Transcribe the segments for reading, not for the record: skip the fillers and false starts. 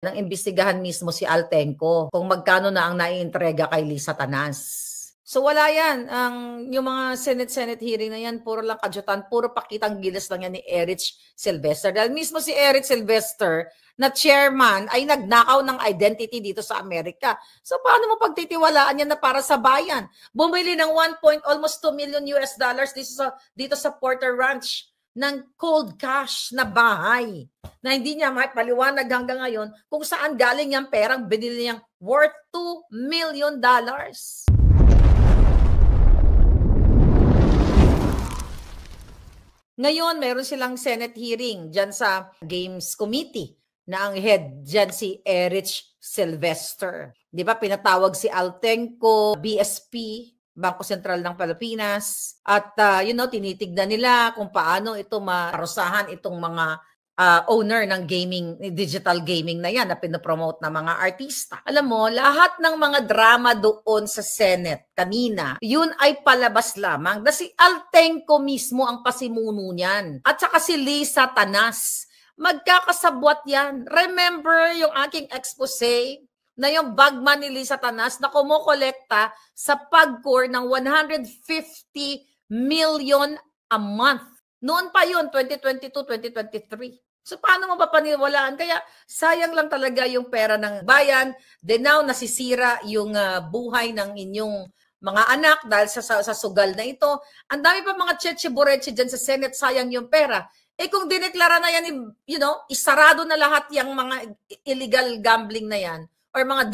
ng imbestigahan mismo si Altenco kung magkano na ang naiintrega kay Lisa Tanas. So wala yan. Yung mga Senate hearing na yan, puro lang kadyutan, puro pakitang gilas lang yan ni Eric Sylvester. Dahil mismo si Eric Sylvester na chairman ay nagnakaw ng identity dito sa Amerika. So paano mo pagtitiwalaan yan na para sa bayan? Bumili ng almost 2 million US dollars dito sa Porter Ranch ng cold cash na bahay na hindi niya paliwanag hanggang ngayon kung saan galing yung perang binili niyang worth $2 million. Ngayon, meron silang Senate hearing dyan sa Games Committee na ang head dyan si Eric Sylvester. Di ba, pinatawag si Altenco, BSP, Bangko Sentral ng Pilipinas. At, tinitignan nila kung paano ito maparusahan itong mga owner ng digital gaming na yan na pinopromote ng mga artista. Alam mo, lahat ng mga drama doon sa Senate kanina, yun ay palabas lamang. Dahil si Altenco mismo ang pasimuno niyan. At saka si Lisa Tanas. Magkakasabwat yan. Remember yung aking expose na yung bagman ni Lisa Tanas na kumukolekta sa PAGCOR ng 150 million a month. Noon pa yun, 2022-2023. So paano mo papaniwalaan? Kaya sayang lang talaga yung pera ng bayan. Then now nasisira yung buhay ng inyong mga anak dahil sa sugal na ito. Ang dami pa mga tsetche-boretche dyan sa Senate, sayang yung pera. Eh kung dineklara na yan, isarado na lahat yung mga illegal gambling na yan or mga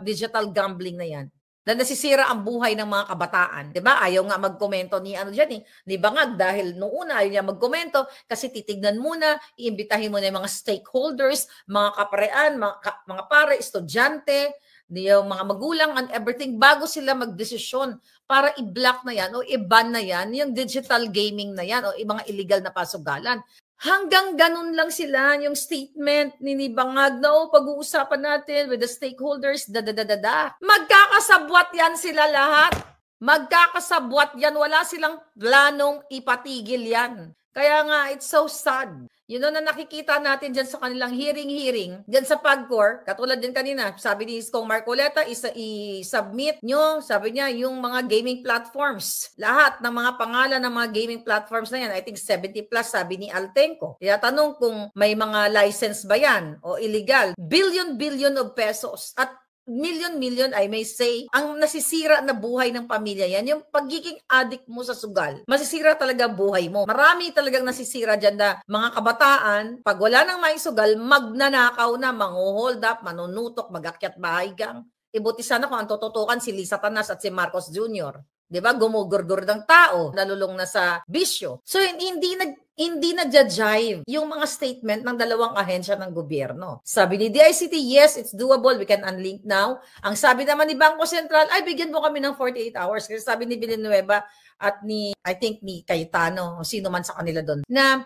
digital gambling na yan, na nasisira ang buhay ng mga kabataan. Diba? Ayaw nga magkomento ni ni Bangag dahil noong una ayaw niya magkomento kasi titignan muna, iimbitahin mo na yung mga stakeholders, mga kaparean, mga pare, estudyante, yung mga magulang and everything bago sila magdesisyon para i-block na yan o i-ban na yan yung digital gaming na yan o mga illegal na pasugalan. Hanggang ganun lang sila yung statement ni Bangag na pag-uusapan natin with the stakeholders, Magkakasabwat yan sila lahat. Magkakasabwat yan. Wala silang planong ipatigil yan. Kaya nga, it's so sad. Na nakikita natin dyan sa kanilang hearing, dyan sa PAGCOR, katulad din kanina, sabi ni Kong Marcoleta, i-submit nyo, sabi niya, yung mga gaming platforms. Lahat ng mga pangalan ng mga gaming platforms na yan, I think 70 plus, sabi ni Altenco. Kaya tanong kung may mga license ba yan o illegal. Billion of pesos. At million, I may say, ang nasisira na buhay ng pamilya yan, yung pagiging addict mo sa sugal, masisira talaga buhay mo. Marami talagang nasisira dyan na mga kabataan, pag wala nang may sugal, magnanakaw na, manguhold up, manunutok, magakyat bahay gang. Ibuti sana kung ang tututukan si Lisa Tanas at si Marcos Jr. Diba? Gumugurgur ng tao, nalulong na sa bisyo. So, hindi nagja-jive yung mga statement ng dalawang ahensya ng gobyerno. Sabi ni DICT, yes, it's doable. We can unlink now. Ang sabi naman ni Bangko Sentral, ay bigyan mo kami ng 48 hours. Kasi sabi ni Villanueva at ni Cayetano, o sino man sa kanila doon, na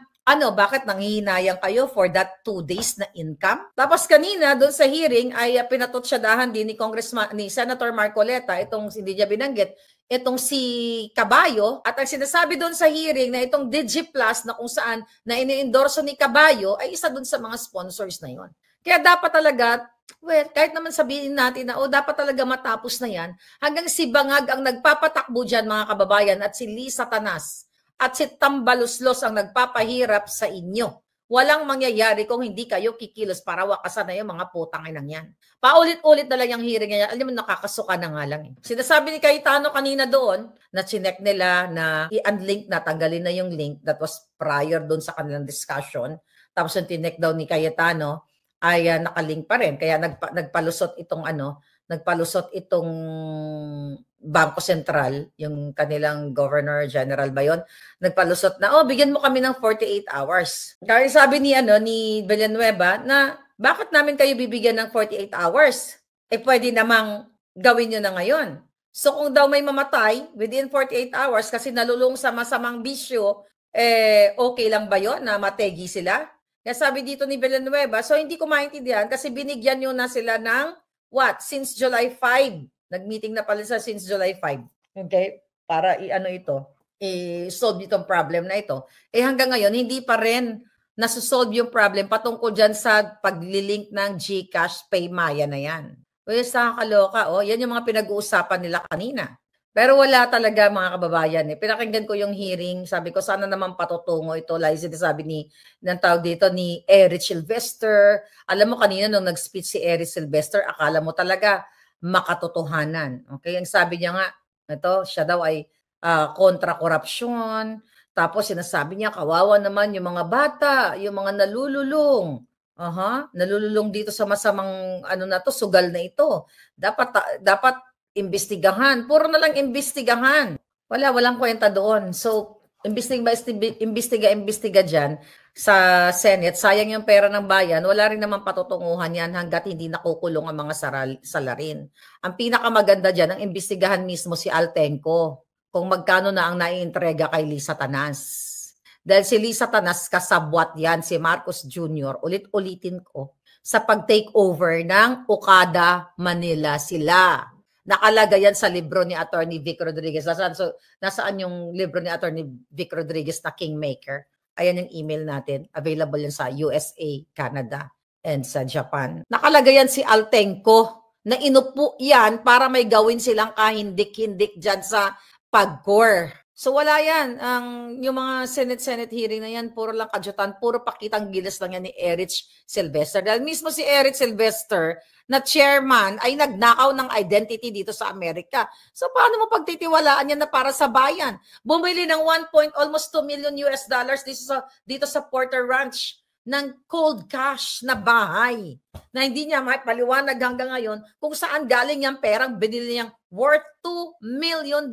bakit nanghihinayang kayo for that 2 days na income? Tapos kanina, doon sa hearing, ay pinatutsadahan din ni Senator Marcoleta, itong hindi niya binanggit, itong si Caballo, at ang sinasabi doon sa hearing na itong DigiPlus na kung saan na ini-endorso ni Caballo ay isa doon sa mga sponsors na yon. Kaya dapat talaga, kahit naman sabihin natin na dapat talaga matapos na yan, hanggang si Bangag ang nagpapatakbo dyan mga kababayan at si Lisa Tanas at si Tambaluslos ang nagpapahirap sa inyo. Walang mangyayari kung hindi kayo kikilos para wakasan na yung mga putang inang yan. Paulit-ulit na lang yung hearing niya. Alam mo, nakakasuka na nga lang. Sinasabi ni Cayetano kanina doon na chinek nila na i-unlink na, tanggalin na yung link that was prior doon sa kanilang discussion. Tapos yung tinek daw ni Cayetano ay nakalink pa rin. Kaya nagpalusot itong Bangko Sentral, yung kanilang Governor General ba yun, nagpalusot na, bigyan mo kami ng 48 hours. Kaya sabi ni Villanueva na, bakit namin kayo bibigyan ng 48 hours? Pwede namang gawin nyo na ngayon. So kung daw may mamatay within 48 hours kasi nalulong sa masamang bisyo, okay lang ba yun na mategi sila? Kaya sabi dito ni Villanueva, so hindi ko maintindihan kasi binigyan nyo na sila ng since July 5. Nag-meeting na pala sa since July 5. Okay? Para i-solve itong problem na ito. Hanggang ngayon, hindi pa rin nasusolve yung problem patungkol dyan sa paglilink ng GCash Paymaya na yan. Well, nakakaloka, oh. Yan yung mga pinag-uusapan nila kanina. Pero wala talaga mga kababayan. Pinakinggan ko yung hearing. Sabi ko, sana naman patutungo ito. Like sinasabi ng tawag dito ni Eric Sylvester. Alam mo kanina nung nag-speech si Eric Sylvester, akala mo talaga makatotohanan. Okay? Ang sabi niya nga, ito, siya daw ay kontra korupsyon. Tapos sinasabi niya, kawawa naman yung mga bata, yung mga nalululong. Nalululong dito sa masamang sugal na ito. Dapat imbestigahan. Puro na lang imbestigahan. Walang kwenta doon. So, imbestiga dyan sa Senate. Sayang yung pera ng bayan. Wala rin naman patutunguhan yan hanggat hindi nakukulong ang mga salarin. Ang pinakamaganda dyan, ang imbestigahan mismo si Altenco. Kung magkano na ang naiintrega kay Lisa Tanas. Dahil si Lisa Tanas, kasabwat yan, si Marcos Jr., ulit-ulitin ko, sa pag-take over ng Okada, Manila sila. Nakalagay yan sa libro ni Attorney Vic Rodriguez. Nasaan yung libro ni Attorney Vic Rodriguez na Kingmaker? Ayan yung email natin. Available yan sa USA, Canada, and sa Japan. Nakalagay yan si Altenco na inupo yan para may gawin silang kahindik-hindik dyan sa PAGCOR. So wala yan. Yung mga Senate hearing na yan, puro lang kadyutan, puro pakitang gilas lang yan ni Eric Sylvester. Dahil mismo si Eric Sylvester na chairman ay nagnakaw ng identity dito sa Amerika. So paano mo pagtitiwalaan yan na para sa bayan? Bumili ng almost 2 million US dollars dito sa Porter Ranch ng cold cash na bahay na hindi niya mapaliwanag hanggang ngayon kung saan galing yung perang binili niyang worth $2 million.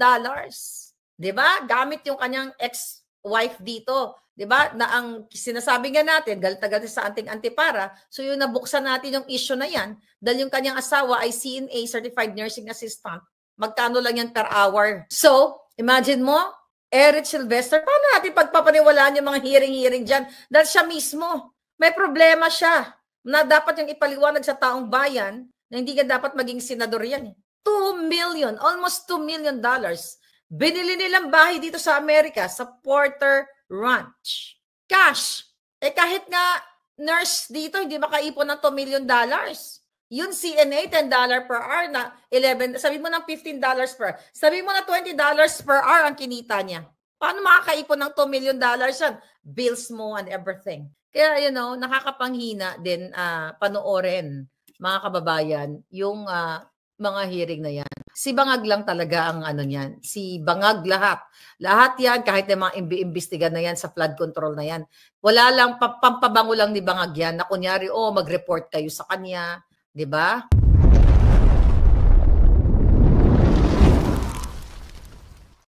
Diba? Gamit yung kanyang ex-wife dito. Diba? Na ang sinasabi nga natin, galit sa anting antipara, so yung nabuksan natin yung issue na yan, dahil yung kanyang asawa ay CNA, Certified Nursing Assistant, magkano lang yan per hour. So, imagine mo, Eric Sylvester, paano natin pagpapaniwalaan yung mga hearing dyan? Dahil siya mismo, may problema siya na dapat yung ipaliwanag sa taong bayan na hindi ka dapat maging senador yan. 2 million, almost $2 million. Binili nilang bahay dito sa Amerika, sa Porter Ranch. Cash. Kahit nga nurse dito, hindi makaipon ng $2 million. Yun CNA, $10 per hour na 11, sabi mo ng $15 per hour. Sabi mo na $20 per hour ang kinita niya. Paano makakaipon ng $2 million yan? Bills mo and everything. Kaya, nakakapanghina din panoorin, mga kababayan, yung mga hearing na yan. Si Bangag lang talaga ang niyan. Si Bangag lahat. Lahat yan, kahit yung mga imbestiga na yan sa flood control na yan. Wala lang, pampabango lang ni Bangag yan na kunyari, mag-report kayo sa kanya. Diba?